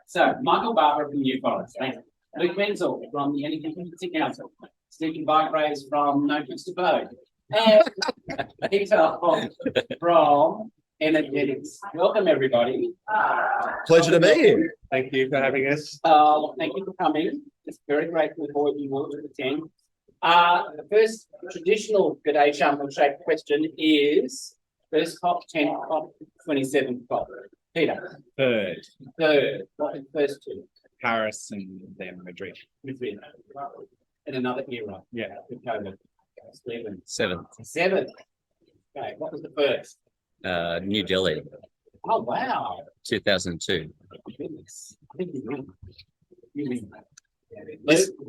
So, Michael Barber from New Forest. Thanks. Luke Menzel from the Energy Efficiency Council. Stephen Bygrave from No Kids to Vote. And Peter Holt from Energetics. Welcome, everybody. Pleasure to be here. Thank you for having us. Thank you for coming. It's very grateful for you all to attend. The first traditional G'day Sharm El-Sheikh question is first COP10, COP27 COP. Peter. Third. What was the first two? Paris and then Madrid. Madrid. In another era. Yeah. With COVID. Seventh. Seventh. Okay. What was the first? New Delhi, Oh, wow. 2002. Goodness. I think you win.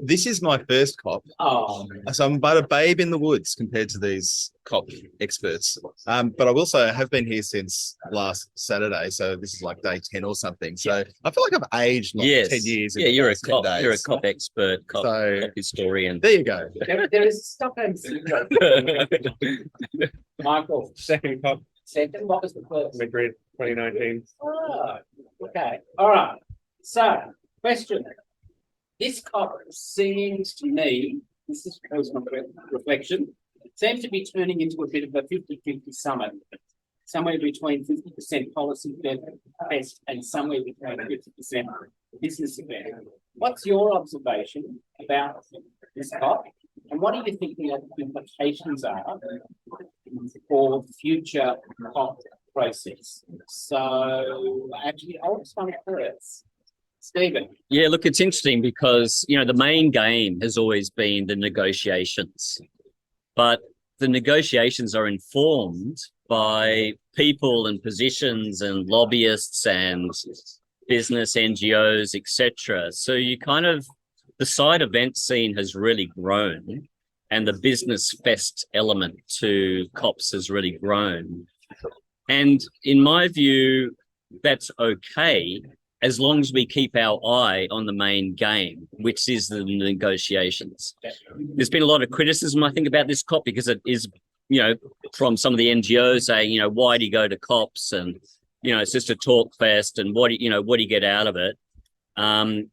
This is my first COP, Oh, so I'm but a babe in the woods compared to these COP experts. But I will say I have been here since last Saturday, so this is like day 10 or something. So I feel like I've aged like 10 years. Yeah, you're a COP. 10 days. You're a COP expert, COP historian. There you go. there is Stockholm syndrome. Michael. Second COP, Second. What was the first? Madrid, 2019. Oh, okay. All right. So, question. This COP seems to me, this is my reflection, seems to be turning into a bit of a 50-50 summit, somewhere between 50% policy best and somewhere between 50% business event. What's your observation about this COP, and what do you think the implications are for future COP process? So, actually, I'll respond first. Stephen. Yeah, look, it's interesting because, the main game has always been the negotiations, but the negotiations are informed by people and positions and lobbyists and business NGOs, etc. So the side event scene has really grown, and the business fest element to COPs has really grown. And in my view, that's okay, as long as we keep our eye on the main game, which is the negotiations. There's been a lot of criticism, I think, about this COP because it is, from some of the NGOs saying, why do you go to COPs? And, it's just a talk fest, and what do you get out of it? And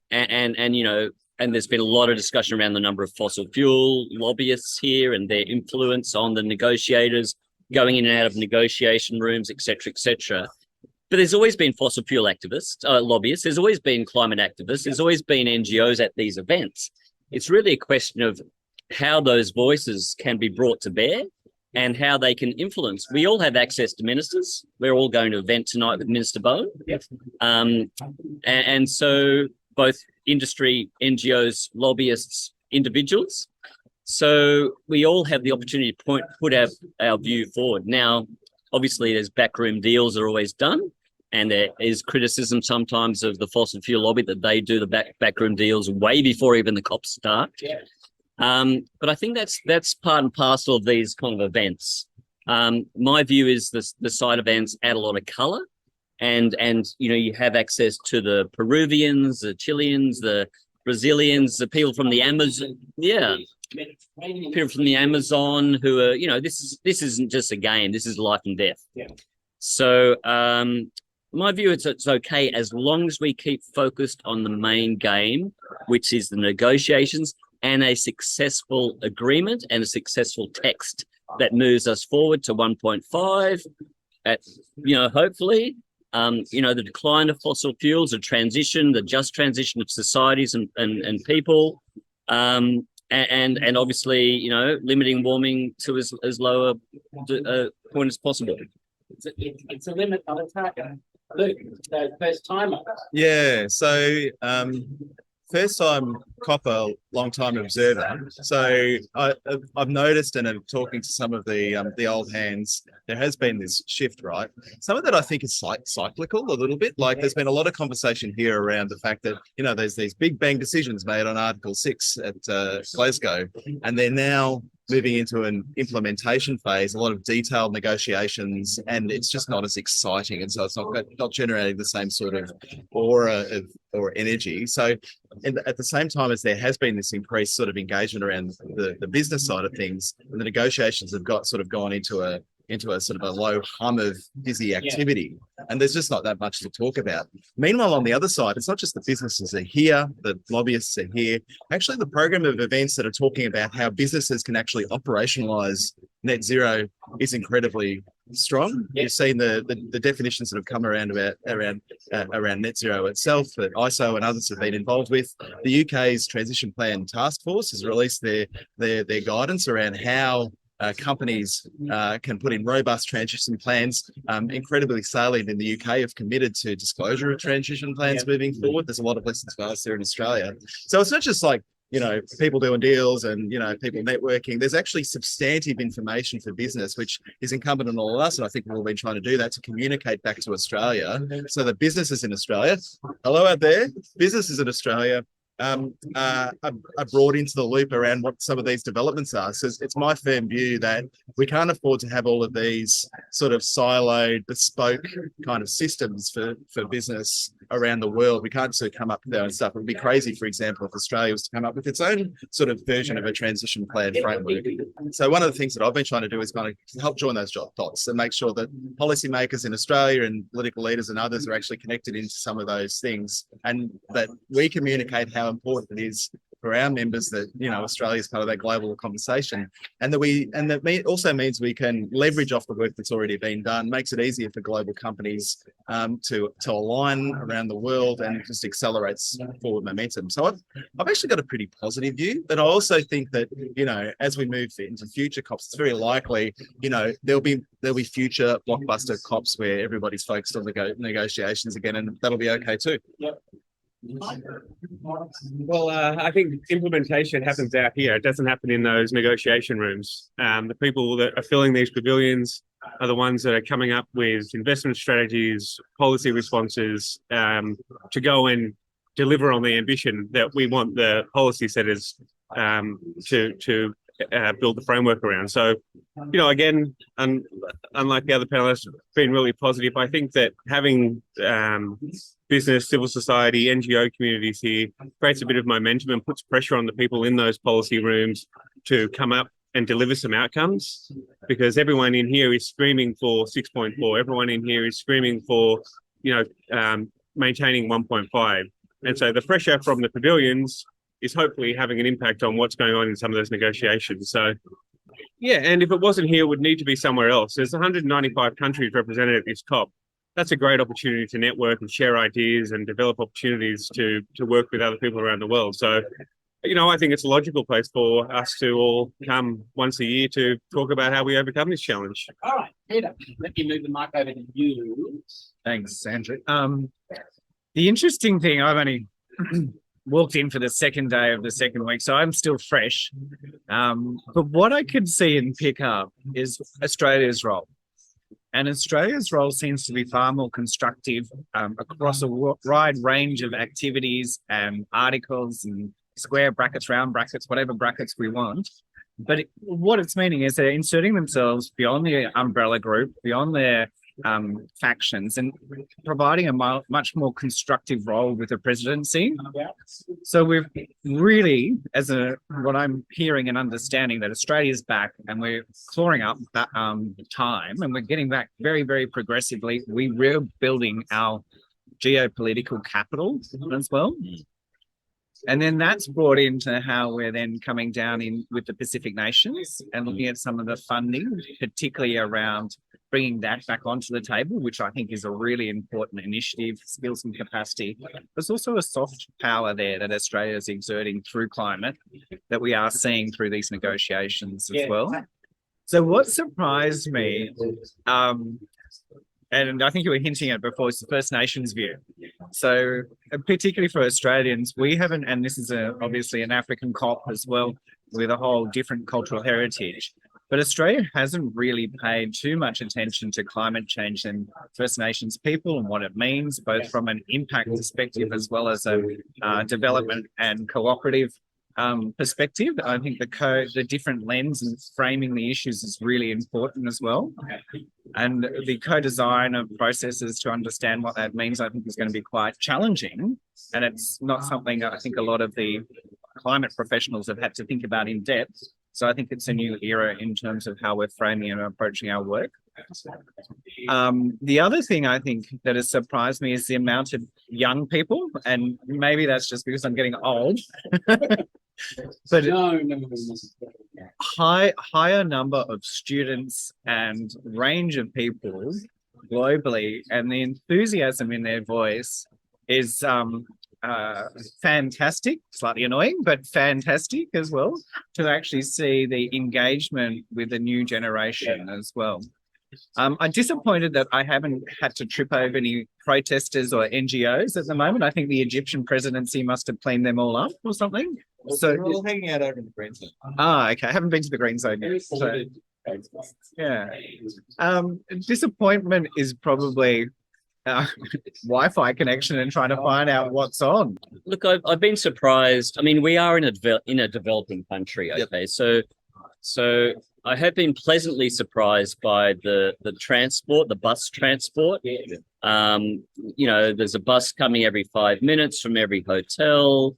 there's been a lot of discussion around the number of fossil fuel lobbyists here and their influence on the negotiators going in and out of negotiation rooms, et cetera, et cetera. But there's always been fossil fuel activists, lobbyists. There's always been climate activists. There's always been NGOs at these events. It's really a question of how those voices can be brought to bear and how they can influence. We all have access to ministers. We're all going to an event tonight with Minister Bowen. Yes. And so both industry, NGOs, lobbyists, individuals. So we all have the opportunity to put our view forward. Now, obviously, there's backroom deals are always done, and there is criticism sometimes of the fossil fuel lobby that they do the backroom deals way before even the COPs start. Yeah. But I think that's part and parcel of these kind of events. My view is the side events add a lot of colour, and you have access to the Peruvians, the Chileans, the Brazilians, the people from the Amazon. Yeah. People from the Amazon who are, this isn't just a game. This is life and death. Yeah. So my view is it's okay as long as we keep focused on the main game, which is the negotiations and a successful agreement and a successful text that moves us forward to 1.5 at, hopefully, the decline of fossil fuels, the just transition of societies and people, and obviously, limiting warming to as low a point as possible. It's a limit on a target. Luke, so first timer. Yeah, so first time copper, long time observer. So I've noticed, and I'm talking to some of the old hands, there has been this shift, right? Some of that I think is cyclical a little bit. Like there's been a lot of conversation here around the fact that, there's these big bang decisions made on Article 6 at Glasgow, and they're now moving into an implementation phase, a lot of detailed negotiations, and it's just not as exciting. And so it's not generating the same sort of aura or energy. So at the same time as there has been this increased sort of engagement around the business side of things, and the negotiations have gone into a into a sort of a low hum of busy activity. And there's just not that much to talk about. Meanwhile, on the other side, it's not just the businesses are here, the lobbyists are here. Actually, the program of events that are talking about how businesses can actually operationalize net zero is incredibly strong. You've seen the definitions that have come around around net zero itself that ISO and others have been involved with. The UK's Transition Plan Task Force has released their guidance around how companies can put in robust transition plans. Incredibly salient in the UK have committed to disclosure of transition plans moving forward. There's a lot of lessons for us here in Australia. So it's not just like, you know, people doing deals and, you know, people networking. There's actually substantive information for business, which is incumbent on all of us. And I think we've all been trying to do that to communicate back to Australia so that businesses in Australia, hello out there, businesses in Australia are brought into the loop around what some of these developments are. So it's my firm view that we can't afford to have all of these sort of siloed, bespoke kind of systems for business around the world. We can't sort of come up with our own stuff. It would be crazy, for example, if Australia was to come up with its own sort of version of a transition plan framework. So one of the things that I've been trying to do is kind of help join those dots and make sure that policymakers in Australia and political leaders and others are actually connected into some of those things, and that we communicate how important it is for our members that, you know, Australia is part of that global conversation, and that also means we can leverage off the work that's already been done, makes it easier for global companies to align around the world, and just accelerates forward momentum. So I've actually got a pretty positive view, but I also think that, you know, as we move into future COPs, it's very likely, you know, there'll be future blockbuster COPs where everybody's focused on the negotiations again, and that'll be okay too. Yep. Well, I think implementation happens out here. It doesn't happen in those negotiation rooms. The people that are filling these pavilions are the ones that are coming up with investment strategies, policy responses, to go and deliver on the ambition that we want the policy setters to build the framework around. So, you know, again, unlike the other panelists, been really positive. I think that having business, civil society, NGO communities here creates a bit of momentum and puts pressure on the people in those policy rooms to come up and deliver some outcomes, because everyone in here is screaming for 6.4. Everyone in here is screaming for, you know, maintaining 1.5. And so the pressure from the pavilions is hopefully having an impact on what's going on in some of those negotiations. So, yeah, and if it wasn't here, it would need to be somewhere else. There's 195 countries represented at this COP. That's a great opportunity to network and share ideas and develop opportunities to work with other people around the world. So, you know, I think it's a logical place for us to all come once a year to talk about how we overcome this challenge. All right, Peter, let me move the mic over to you. Thanks, Andrew. The interesting thing, I've only walked in for the second day of the second week, so I'm still fresh. But what I could see and pick up is Australia's role. And Australia's role seems to be far more constructive across a wide range of activities and articles and square brackets, round brackets, whatever brackets we want. But what it's meaning is they're inserting themselves beyond the umbrella group, beyond their factions, and providing a much more constructive role with the presidency. So we've really, what I'm hearing and understanding, that Australia's back and we're clawing up that time, and we're getting back very, very progressively. We're building our geopolitical capital as well. And then that's brought into how we're then coming down in with the Pacific nations and looking at some of the funding, particularly around bringing that back onto the table, which I think is a really important initiative, skills and capacity. There's also a soft power there that Australia is exerting through climate that we are seeing through these negotiations as well. So what surprised me, and I think you were hinting at before, it's the First Nations view. So particularly for Australians, we haven't, and this is obviously an African COP as well, with a whole different cultural heritage. But Australia hasn't really paid too much attention to climate change and First Nations people and what it means, both from an impact perspective as well as a development and cooperative perspective. I think the different lens and framing the issues is really important as well. And the co-design of processes to understand what that means, I think, is going to be quite challenging. And it's not something that I think a lot of the climate professionals have had to think about in depth. So I think it's a new era in terms of how we're framing and approaching our work. The other thing I think that has surprised me is the amount of young people, and maybe that's just because I'm getting old, but higher number of students and range of people globally, and the enthusiasm in their voice is fantastic, slightly annoying, but fantastic as well, to actually see the engagement with the new generation as well. I'm disappointed that I haven't had to trip over any protesters or NGOs at the moment. I think the Egyptian presidency must have cleaned them all up or something. So we're all hanging out over in the green zone. okay. I haven't been to the green zone yet. So, yeah. Disappointment is probably Wi-Fi connection and trying to find out what's on. Look, I've been surprised. I mean, we are in a developing country. Okay, so I have been pleasantly surprised by the transport, the bus transport. You know, there's a bus coming every 5 minutes from every hotel.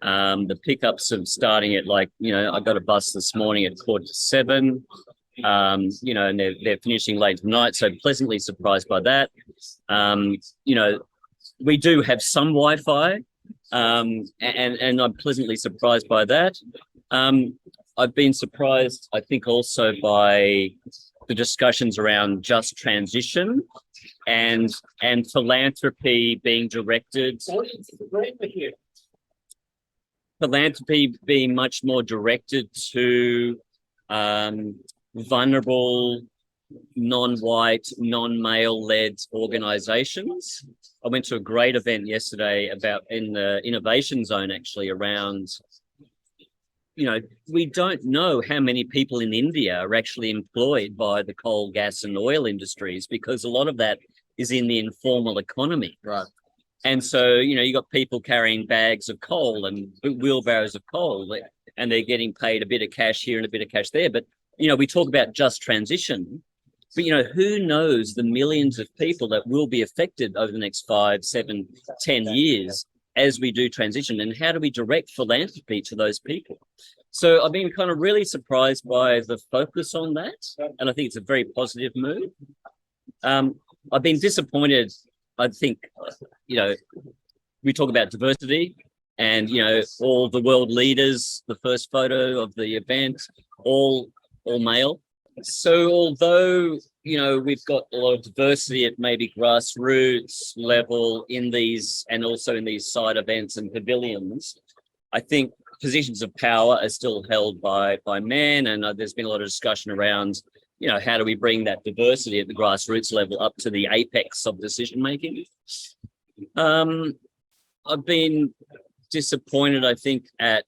The pickups are starting at I got a bus this morning at 7:15. You know, and they're finishing late tonight. So pleasantly surprised by that. You know, we do have some Wi-Fi, and I'm pleasantly surprised by that. I've been surprised, I think, also by the discussions around just transition and philanthropy being directed. Philanthropy being much more directed to vulnerable, non-white, non-male-led organizations. I went to a great event yesterday in the innovation zone, actually, around, you know, we don't know how many people in India are actually employed by the coal, gas, and oil industries, because a lot of that is in the informal economy. Right. And so, you know, you got people carrying bags of coal and wheelbarrows of coal, and they're getting paid a bit of cash here and a bit of cash there. But, you know, we talk about just transition, but, you know, who knows the millions of people that will be affected over the next 5, 7, 10 years as we do transition, and how do we direct philanthropy to those people? So I've been kind of really surprised by the focus on that, and I think it's a very positive move. I've been disappointed. I think, you know, we talk about diversity, and, you know, all the world leaders, the first photo of the event, all male. So although, you know, we've got a lot of diversity at maybe grassroots level in these, and also in these side events and pavilions, I think positions of power are still held by men, and there's been a lot of discussion around, you know, how do we bring that diversity at the grassroots level up to the apex of decision making. I've been disappointed, I think, at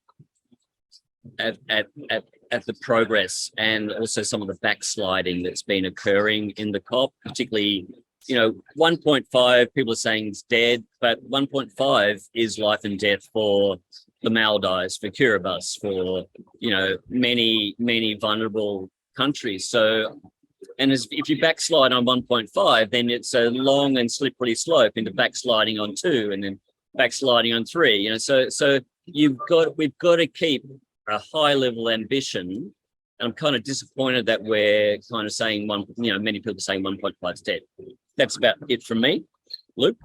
the progress and also some of the backsliding that's been occurring in the COP, particularly, you know, 1.5, people are saying it's dead, but 1.5 is life and death for the Maldives, for Kiribati, for, you know, many, many vulnerable countries. So, and if you backslide on 1.5, then it's a long and slippery slope into backsliding on 2 and then backsliding on 3, you know, so we've got to keep a high level ambition. And I'm kind of disappointed that we're kind of saying many people are saying 1.5 is dead. That's about it from me. Luke?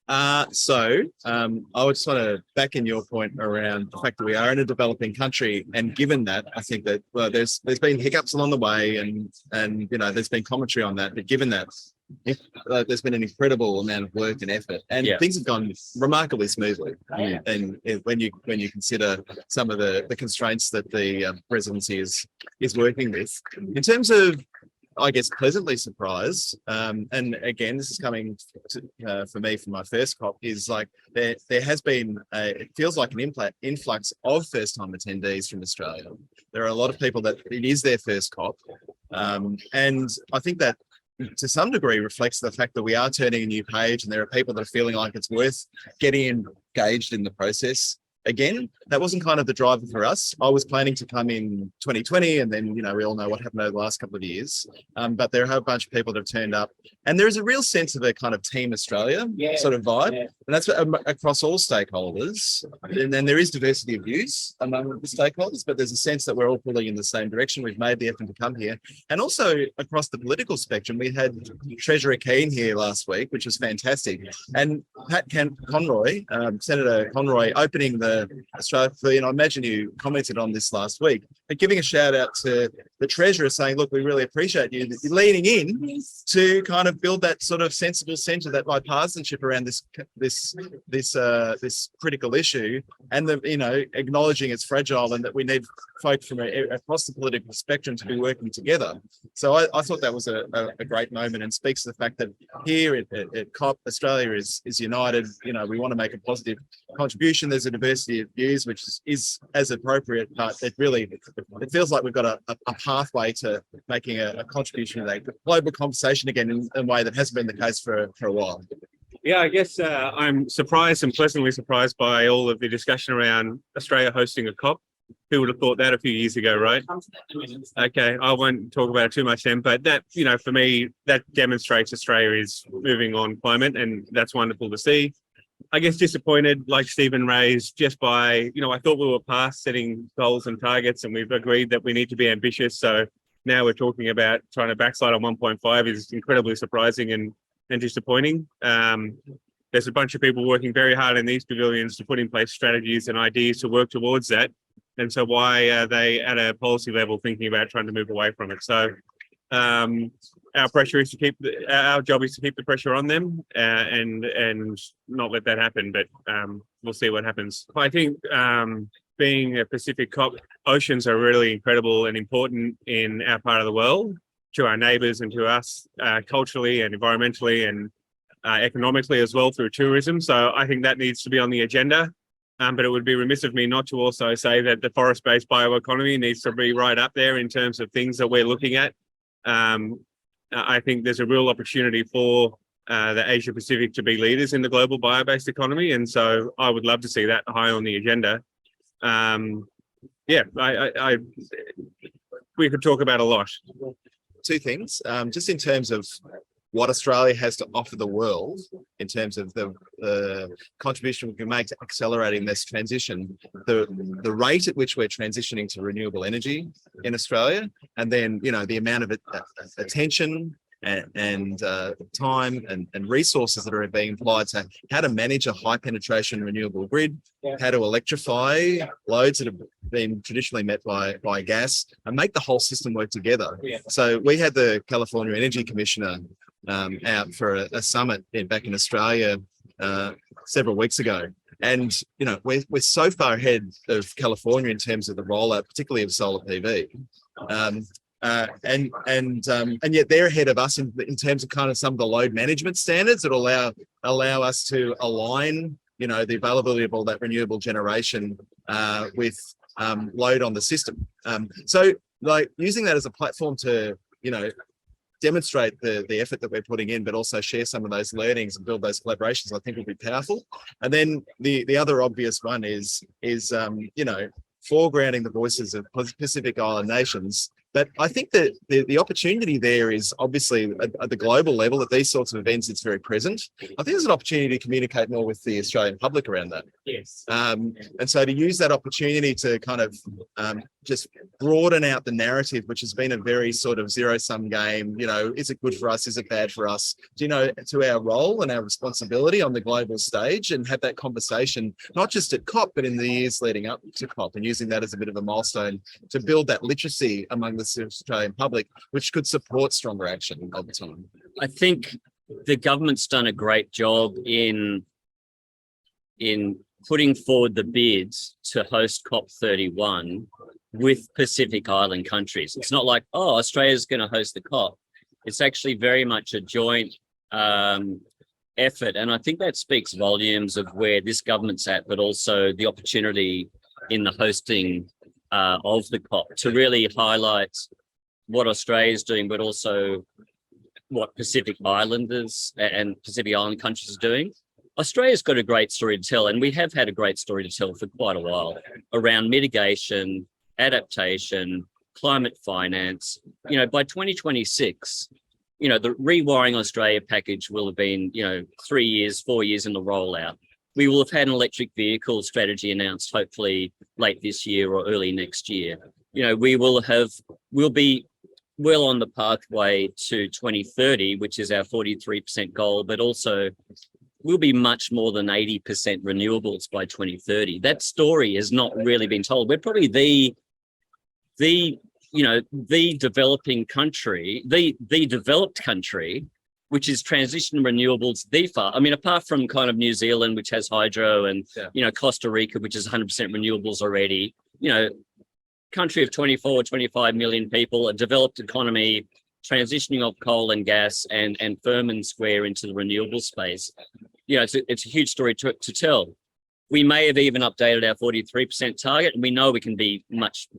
I would just want to back in your point around the fact that we are in a developing country, and given that, I think that there's been hiccups along the way, and you know, there's been commentary on that. But given that, there's been an incredible amount of work and effort, and things have gone remarkably smoothly. And when you consider some of the constraints that the presidency is working with, in terms of, I guess, pleasantly surprised, and again, this is coming for me from my first COP, is like there has been it feels like an influx of first-time attendees from Australia. There are a lot of people that it is their first COP, and I think that to some degree reflects the fact that we are turning a new page, and there are people that are feeling like it's worth getting engaged in the process again. That wasn't kind of the driver for us. I was planning to come in 2020, and then, we all know what happened over the last couple of years. But there are a bunch of people that have turned up, and there is a real sense of a kind of Team Australia sort of vibe, and that's across all stakeholders. And then there is diversity of views among the stakeholders, but there's a sense that we're all pulling in the same direction. We've made the effort to come here, and also across the political spectrum, we had Treasurer Keane here last week, which was fantastic, and Conroy, Senator Conroy, opening the Australia. I imagine you commented on this last week, but giving a shout out to the Treasurer, saying, "Look, we really appreciate you leaning in to kind of build that sort of sensible centre, that bipartisanship around this critical issue, and acknowledging it's fragile and that we need folk from across the political spectrum to be working together." So I thought that was a great moment, and speaks to the fact that here at COP, Australia is united. We want to make a positive contribution. There's a diversity of views, which is as appropriate, but it feels like we've got a pathway to making a contribution to that global conversation again in a way that hasn't been the case for a while. Yeah, I guess I'm surprised and pleasantly surprised by all of the discussion around Australia hosting a COP. Who would have thought that a few years ago, right? Okay, I won't talk about it too much then, but that, for me, that demonstrates Australia is moving on climate, and that's wonderful to see. I guess disappointed, like Stephen raised, just by, I thought we were past setting goals and targets, and we've agreed that we need to be ambitious. So now we're talking about trying to backslide on 1.5 is incredibly surprising and disappointing. There's a bunch of people working very hard in these pavilions to put in place strategies and ideas to work towards that. And so why are they at a policy level thinking about trying to move away from it? So our pressure is our job is to keep the pressure on them and not let that happen. But we'll see what happens. I think being a Pacific COP, oceans are really incredible and important in our part of the world, to our neighbours and to us culturally and environmentally and economically as well through tourism. So I think that needs to be on the agenda. But it would be remiss of me not to also say that the forest-based bioeconomy needs to be right up there in terms of things that we're looking at. I think there's a real opportunity for the Asia Pacific to be leaders in the global bio-based economy. And so I would love to see that high on the agenda. We could talk about a lot. Two things, just in terms of what Australia has to offer the world in terms of the contribution we can make to accelerating this transition, the rate at which we're transitioning to renewable energy in Australia, and then the amount of attention and time and resources that are being applied to how to manage a high penetration renewable grid, how to electrify loads that have been traditionally met by gas, and make the whole system work together. So we had the California Energy Commissioner out for a summit back in Australia several weeks ago, and we're so far ahead of California in terms of the rollout, particularly of solar PV, and yet they're ahead of us in terms of kind of some of the load management standards that allow us to align the availability of all that renewable generation with load on the system. So like using that as a platform to demonstrate the effort that we're putting in, but also share some of those learnings and build those collaborations, I think will be powerful. And then the other obvious one is foregrounding the voices of Pacific Island nations. But I think that the opportunity there is obviously at the global level, at these sorts of events, it's very present. I think there's an opportunity to communicate more with the Australian public around that. Yes. And so to use that opportunity to kind of just broaden out the narrative, which has been a very sort of zero-sum game, is it good for us? Is it bad for us? To our role and our responsibility on the global stage, and have that conversation, not just at COP, but in the years leading up to COP, and using that as a bit of a milestone to build that literacy among the Australian public, which could support stronger action over time. I think the government's done a great job in putting forward the bids to host COP31 with Pacific Island countries. It's not like, Australia's going to host the COP. It's actually very much a joint effort. And I think that speaks volumes of where this government's at, but also the opportunity in the hosting of the COP to really highlight what Australia is doing, but also what Pacific Islanders and Pacific Island countries are doing. Australia's got a great story to tell, and we have had a great story to tell for quite a while around mitigation, adaptation, climate finance. You know, by 2026, you know, the Rewiring Australia package will have been, you know, 3 years, 4 years in the rollout. We will have had an electric vehicle strategy announced hopefully late this year or early next year. You know, we'll be well on the pathway to 2030, which is our 43% goal, but also we'll be much more than 80% renewables by 2030. That story has not really been told. We're probably the developing country, the developed country, which is transition renewables the far. I mean, apart from kind of New Zealand, which has hydro, and you know, Costa Rica, which is 100% renewables already, you know, country of 24, 25 million people, a developed economy, transitioning off coal and gas and firm and square into the renewable space. You know, it's a huge story to tell. We may have even updated our 43% target, and we know we can be much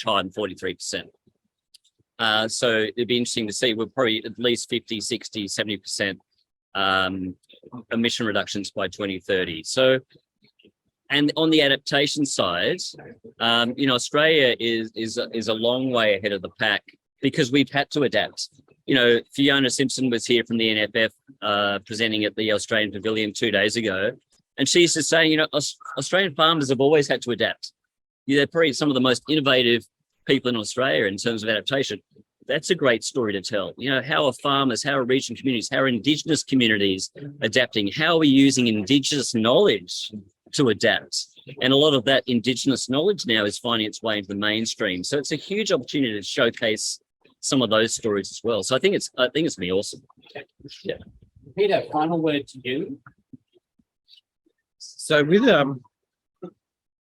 higher than 43%. So it'd be interesting to see. We're probably at least 50, 60, 70% emission reductions by 2030. So, and on the adaptation side, you know, Australia is a long way ahead of the pack because we've had to adapt. You know, Fiona Simpson was here from the NFF presenting at the Australian Pavilion 2 days ago, and she's just saying, you know, Australian farmers have always had to adapt. They're probably some of the most innovative people in Australia in terms of adaptation. That's a great story to tell. You know, how are farmers, how are regional communities, how are Indigenous communities adapting? How are we using Indigenous knowledge to adapt? And a lot of that Indigenous knowledge now is finding its way into the mainstream. So it's a huge opportunity to showcase some of those stories as well. So I think it's gonna be awesome. Yeah. Peter, final word to you. So with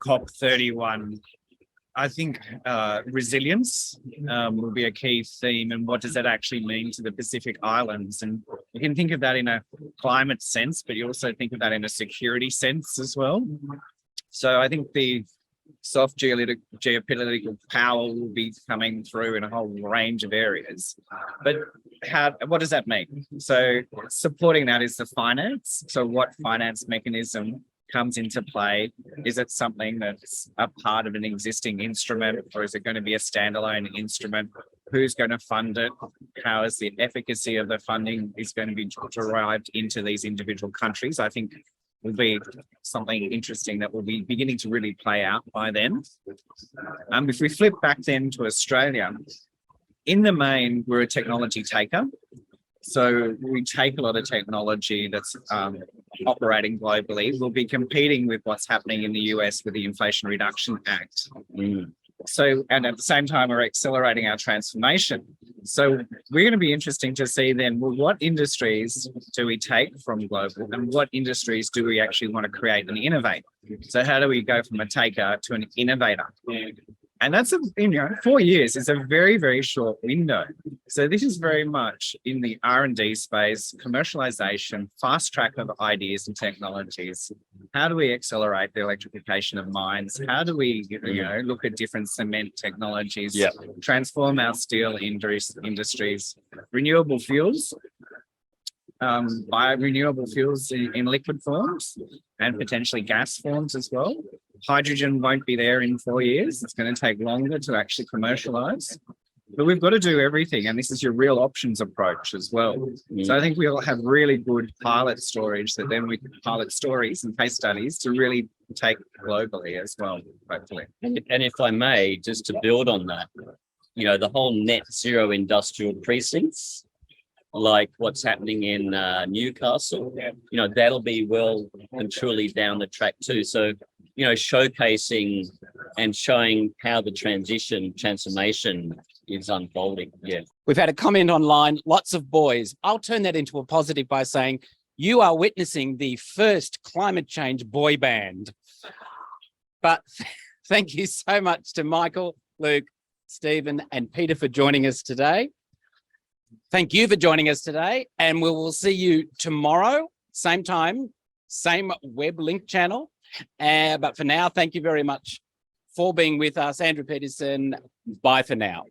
COP31, I think resilience will be a key theme, and what does that actually mean to the Pacific Islands? And you can think of that in a climate sense, but you also think of that in a security sense as well. So I think the soft geopolitical power will be coming through in a whole range of areas. But what does that mean? So supporting that is the finance. So what finance mechanism comes into play? Is it something that's a part of an existing instrument, or is it going to be a standalone instrument? Who's going to fund it? How is the efficacy of the funding is going to be derived into these individual countries? I think will be something interesting that will be beginning to really play out by then. If we flip back then to Australia, in the main, we're a technology taker. So we take a lot of technology that's operating globally. We'll be competing with what's happening in the US with the Inflation Reduction Act. So, and at the same time, we're accelerating our transformation. So we're going to be interesting to see then, well, what industries do we take from global, and what industries do we actually want to create and innovate? So how do we go from a taker to an innovator? And that's, 4 years is a very, very short window. So this is very much in the R&D space, commercialization, fast track of ideas and technologies. How do we accelerate the electrification of mines? How do we, look at different cement technologies, transform our steel industries, renewable fuels, renewable fuels in liquid forms and potentially gas forms as well. Hydrogen won't be there in 4 years. It's going to take longer to actually commercialize. But we've got to do everything, and this is your real options approach as well. So I think we'll have really good pilot stories that then we can pilot stories and case studies to really take globally as well, hopefully. And if I may, just to build on that, the whole net zero industrial precincts, like what's happening in Newcastle, that'll be well and truly down the track too. So, showcasing and showing how the transformation is unfolding. Yeah. We've had a comment online, lots of boys. I'll turn that into a positive by saying you are witnessing the first climate change boy band. But thank you so much to Michael, Luke, Stephen, and Peter for joining us today. Thank you for joining us today, and we will see you tomorrow, same time, same web link channel. But for now, thank you very much for being with us. Andrew Petersen, bye for now.